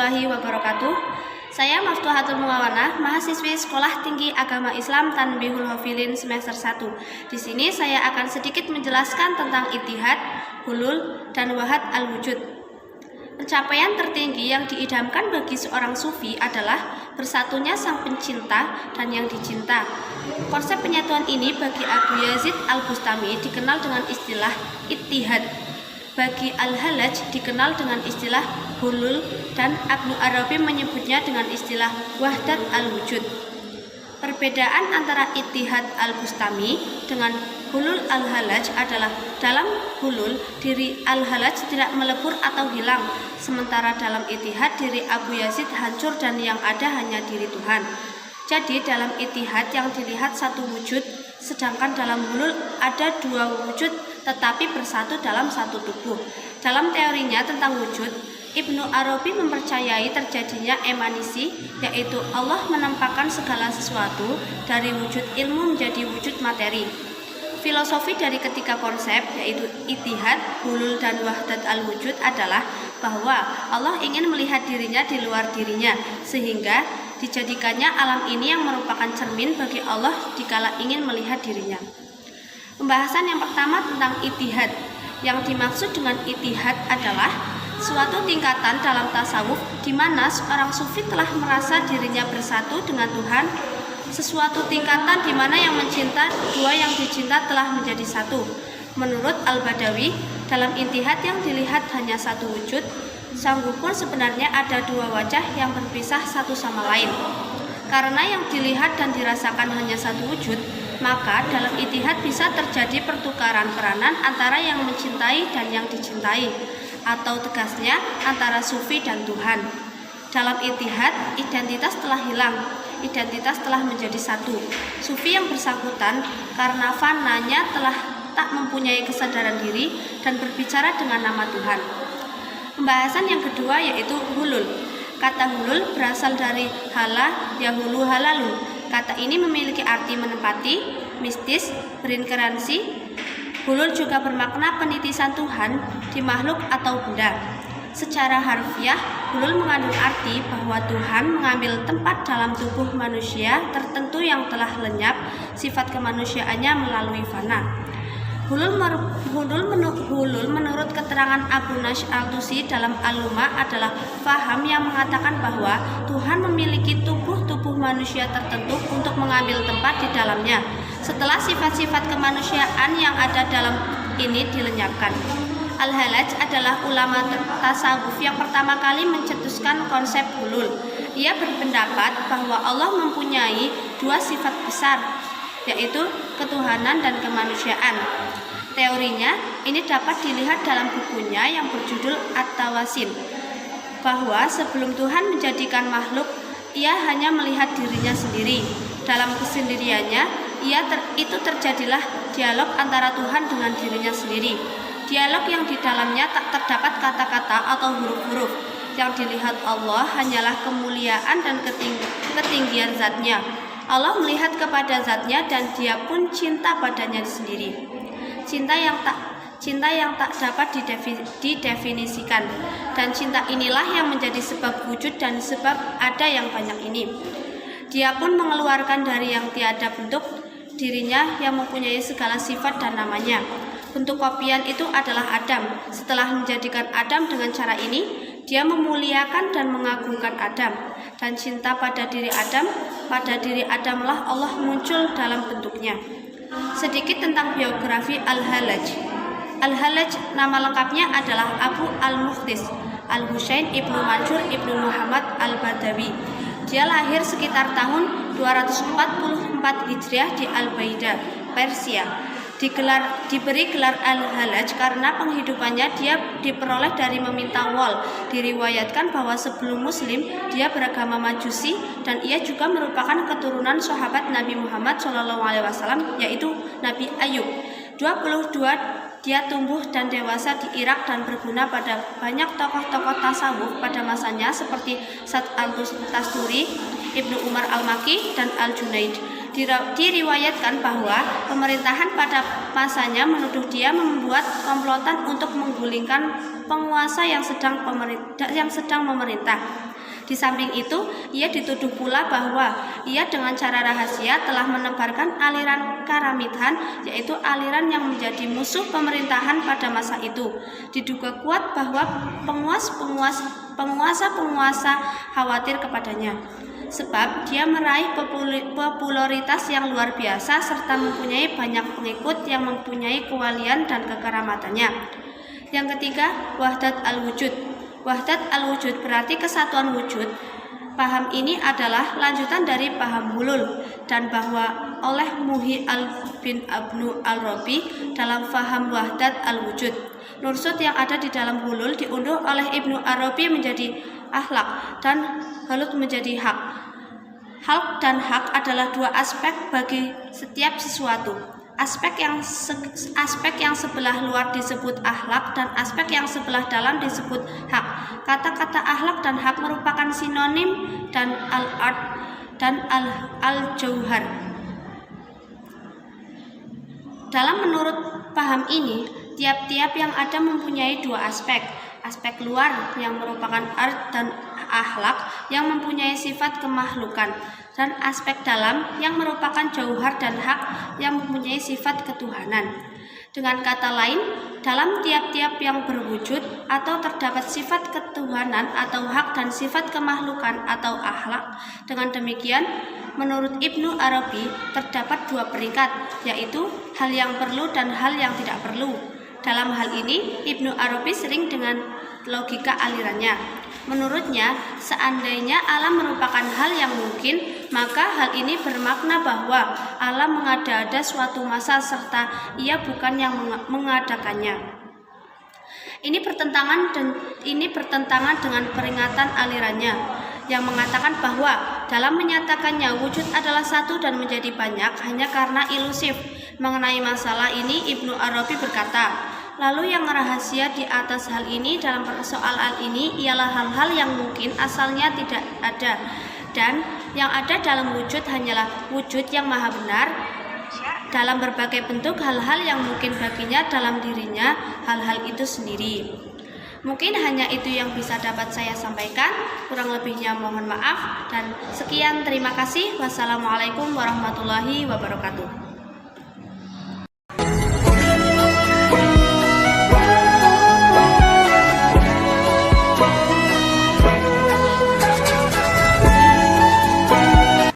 warahmatullahi wabarakatuh. Saya Maftuhatul Muawanah, mahasiswi Sekolah Tinggi Agama Islam Tanbihul Hafilin semester 1. Di sini saya akan sedikit menjelaskan tentang ittihad, hulul, dan wahad al-wujud. Pencapaian tertinggi yang diidamkan bagi seorang sufi adalah bersatunya sang pencinta dan yang dicinta. Konsep penyatuan ini bagi Abu Yazid al-Bustami dikenal dengan istilah ittihad. Bagi Al-Hallaj dikenal dengan istilah hulul dan Ibnu Arabi menyebutnya dengan istilah wahdat al-wujud. Perbedaan antara ittihad al-Bustami dengan hulul al-Hallaj adalah dalam hulul diri al-Hallaj tidak melebur atau hilang, sementara dalam ittihad diri Abu Yazid hancur dan yang ada hanya diri Tuhan. Jadi dalam ittihad yang dilihat satu wujud, sedangkan dalam hulul ada dua wujud tetapi bersatu dalam satu tubuh. Dalam teorinya tentang wujud, Ibnu Arabi mempercayai terjadinya emanisi, yaitu Allah menampakkan segala sesuatu dari wujud ilmu menjadi wujud materi. Filosofi dari ketiga konsep, yaitu ittihad, hulul, dan wahdat al-wujud adalah bahwa Allah ingin melihat dirinya di luar dirinya, sehingga dijadikannya alam ini yang merupakan cermin bagi Allah dikala ingin melihat dirinya. Pembahasan yang pertama tentang ittihad. Yang dimaksud dengan ittihad adalah suatu tingkatan dalam tasawuf di mana seorang sufi telah merasa dirinya bersatu dengan Tuhan. Sesuatu tingkatan di mana yang mencinta dua yang dicinta telah menjadi satu. Menurut Al-Badawi, dalam ittihad yang dilihat hanya satu wujud, sanggup pun sebenarnya ada dua wajah yang berpisah satu sama lain. Karena yang dilihat dan dirasakan hanya satu wujud, maka dalam ittihad bisa terjadi pertukaran peranan antara yang mencintai dan yang dicintai, atau tegasnya antara sufi dan Tuhan. Dalam ittihad, identitas telah hilang, identitas telah menjadi satu. Sufi yang bersangkutan karena fananya telah tak mempunyai kesadaran diri dan berbicara dengan nama Tuhan. Pembahasan yang kedua yaitu hulul. Kata hulul berasal dari hala yahulu halalu. Kata ini memiliki arti menempati, mistis, berinkarnasi. Hulul juga bermakna penitisan Tuhan di makhluk atau benda. Secara harfiah, hulul mengandung arti bahwa Tuhan mengambil tempat dalam tubuh manusia tertentu yang telah lenyap sifat kemanusiaannya melalui fana. Hulul menurut keterangan Abu Nash al-Tusi dalam Al-Lumah adalah faham yang mengatakan bahwa Tuhan memiliki tubuh manusia tertentu untuk mengambil tempat di dalamnya setelah sifat-sifat kemanusiaan yang ada dalam ini dilenyapkan. Al-Hallaj adalah ulama tasawuf yang pertama kali mencetuskan konsep hulul. Ia berpendapat bahwa Allah mempunyai dua sifat besar, yaitu ketuhanan dan kemanusiaan. Teorinya ini dapat dilihat dalam bukunya yang berjudul At-Tawasin, bahwa sebelum Tuhan menjadikan makhluk, ia hanya melihat dirinya sendiri. Dalam kesendiriannya, itu terjadilah dialog antara Tuhan dengan dirinya sendiri. Dialog yang di dalamnya tak terdapat kata-kata atau huruf-huruf. Yang dilihat Allah hanyalah kemuliaan dan ketinggian zatnya. Allah melihat kepada zatnya dan dia pun cinta padanya sendiri. Cinta yang tak dapat didefinisikan, dan cinta inilah yang menjadi sebab wujud dan sebab ada yang banyak ini. Dia pun mengeluarkan dari yang tiada bentuk dirinya yang mempunyai segala sifat dan namanya. Bentuk kopian itu adalah Adam. Setelah menjadikan Adam dengan cara ini, dia memuliakan dan mengagungkan Adam. Dan cinta pada diri Adamlah Allah muncul dalam bentuknya. Sedikit tentang biografi Al-Hallaj. Al-Hallaj nama lengkapnya adalah Abu Al-Mukhtis Al-Husain Ibnu Mansur Ibnu Muhammad Al-Badawi. Dia lahir sekitar tahun 244 Hijriah di Al-Baida, Persia. Diberi gelar Al-Hallaj karena penghidupannya dia diperoleh dari meminta wol. Diriwayatkan bahwa sebelum Muslim dia beragama Majusi dan ia juga merupakan keturunan sahabat Nabi Muhammad SAW, yaitu Nabi Ayub. 22 dia tumbuh dan dewasa di Irak dan berguna pada banyak tokoh-tokoh tasawuf pada masanya seperti Sa'd al-Tasturi, Ibnu Umar al-Makki, dan Al-Junaid. Diriwayatkan bahwa pemerintahan pada masanya menuduh dia membuat komplotan untuk menggulingkan penguasa yang sedang memerintah. Di samping itu, ia dituduh pula bahwa ia dengan cara rahasia telah menebarkan aliran Karamithan, yaitu aliran yang menjadi musuh pemerintahan pada masa itu. Diduga kuat bahwa penguasa-penguasa khawatir kepadanya, sebab dia meraih popularitas yang luar biasa serta mempunyai banyak pengikut yang mempunyai kewalian dan kekeramatannya. Yang ketiga, wahdat al-wujud. Wahdat al-wujud berarti kesatuan wujud. Paham ini adalah lanjutan dari paham hulul, dan bahwa oleh Muhyi bin Ibnu Arabi dalam paham wahdat al-wujud. Nursut yang ada di dalam hulul diunduh oleh Ibnu Arabi menjadi akhlak dan halut menjadi hak. Hak dan hak adalah dua aspek bagi setiap sesuatu. Aspek yang sebelah luar disebut akhlak dan aspek yang sebelah dalam disebut hak. Kata-kata akhlak dan hak merupakan sinonim dan al-ard dan al-jauhar. Dalam menurut paham ini, tiap-tiap yang ada mempunyai dua aspek. Aspek luar yang merupakan ard dan akhlak yang mempunyai sifat kemakhlukan, dan aspek dalam yang merupakan jauhar dan hak yang mempunyai sifat ketuhanan. Dengan kata lain, dalam tiap-tiap yang berwujud atau terdapat sifat ketuhanan atau hak dan sifat kemakhlukan atau akhlak. Dengan demikian, menurut Ibnu Arabi terdapat dua peringkat, yaitu hal yang perlu dan hal yang tidak perlu. Dalam hal ini, Ibnu Arabi sering dengan logika alirannya. Menurutnya, seandainya alam merupakan hal yang mungkin, maka hal ini bermakna bahwa alam mengada-ada suatu masa serta ia bukan yang mengadakannya. Ini bertentangan dengan peringatan alirannya yang mengatakan bahwa dalam menyatakannya wujud adalah satu dan menjadi banyak hanya karena ilusif. Mengenai masalah ini, Ibnu Arabi berkata, lalu yang rahasia di atas hal ini dalam persoalan ini ialah hal-hal yang mungkin asalnya tidak ada, dan yang ada dalam wujud hanyalah wujud yang maha benar dalam berbagai bentuk hal-hal yang mungkin baginya dalam dirinya hal-hal itu sendiri. Mungkin hanya itu yang bisa dapat saya sampaikan, kurang lebihnya mohon maaf, dan sekian, terima kasih. Wassalamualaikum warahmatullahi wabarakatuh.